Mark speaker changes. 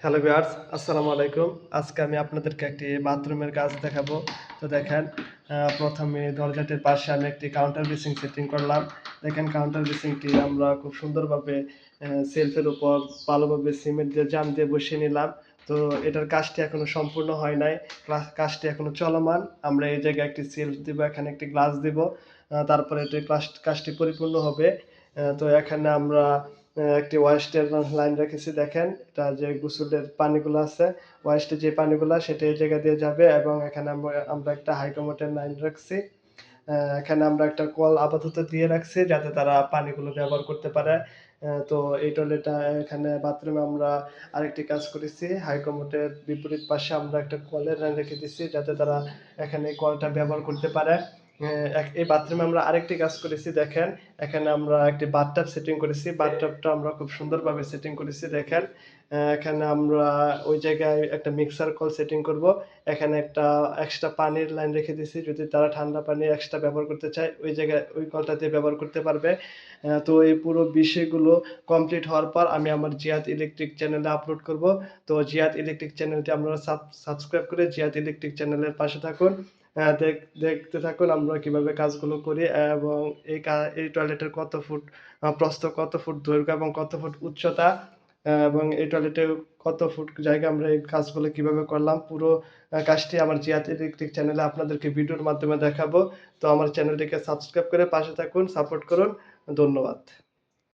Speaker 1: Hello viewers, আসসালামু আলাইকুম। আজকে আমি আপনাদেরকে একটি বাথরুমের কাজ দেখাবো। তো দেখেন, প্রথমে দরজাটির পাশে আমি একটি কাউন্টার বেসিন সেটিং করলাম। দেখেন কাউন্টার বেসিনটি আমরা খুব সুন্দরভাবে সেলফের উপর ভালোভাবে সিমেন্ট দিয়ে জাম দিয়ে বসিয়ে নিলাম। তো এটার কাজটি এখনো সম্পূর্ণ হয় নাই। কাজটি এখনো চলমান। আমরা এই জায়গায় একটি সেলফ দিব, এখানে একটি গ্লাস দিব। তারপরে এটি কাজটি পরিপূর্ণ হবে। তো এখানে আমরা একটি ওয়েস্টের লাইন রেখেছি। দেখেন এটা যে গোসলের পানিগুলো আছে, ওয়েস্টের যে পানিগুলো সেটা এই জায়গা দিয়ে যাবে এবং এখানে আমরা একটা হাইকমোটের লাইন রাখছি। এখানে আমরা একটা কল আপাতত দিয়ে রাখছি যাতে তারা পানিগুলো ব্যবহার করতে পারে। তো এই টয়লেটটা এখানে বাথরুমে আমরা আরেকটি কাজ করেছি। হাইকমোটের বিপরীত পাশে আমরা একটা কলের লাইন রেখে দিচ্ছি যাতে তারা এখানে কলটা ব্যবহার করতে পারে। এই বাথরুমে আমরা আরেকটি কাজ করেছি। দেখেন এখানে আমরা একটি বাথটাব সেটিং করেছি। বাথটাবটা আমরা খুব সুন্দরভাবে সেটিং করেছি। দেখেন এখানে আমরা ওই জায়গায় একটা মিক্সার কল সেটিং করব। এখানে একটা এক্সট্রা পানির লাইন রেখে দিয়েছি, যদি তারা ঠান্ডা পানি এক্সট্রা ব্যবহার করতে চায় ওই জায়গায় ওই কলটা দিয়ে ব্যবহার করতে পারবে। তো এই পুরো বিষয়গুলো কমপ্লিট হওয়ার পর আমি আমার জিয়াদ ইলেকট্রিক চ্যানেলে আপলোড করব। তো জিয়াদ ইলেকট্রিক চ্যানেলটি আপনারা সাবস্ক্রাইব করে জিয়াদ ইলেকট্রিক চ্যানেলের পাশে থাকুন। দেখতে থাকুন আমরা কিভাবে কাজগুলো করি এবং এই টয়লেটের কত ফুট প্রস্থ, কত ফুট দৈর্ঘ্য এবং কত ফুট উচ্চতা, এবং এই টয়লেটে কত ফুট জায়গা আমরা এই কাজগুলো কিভাবে করলাম। পুরো কাজটি আমার জিয়াদ ইলেকট্রিক চ্যানেলে আপনাদেরকে ভিডিওর মাধ্যমে দেখাবো। তো আমার চ্যানেলটিকে সাবস্ক্রাইব করে পাশে থাকুন, সাপোর্ট করুন। ধন্যবাদ।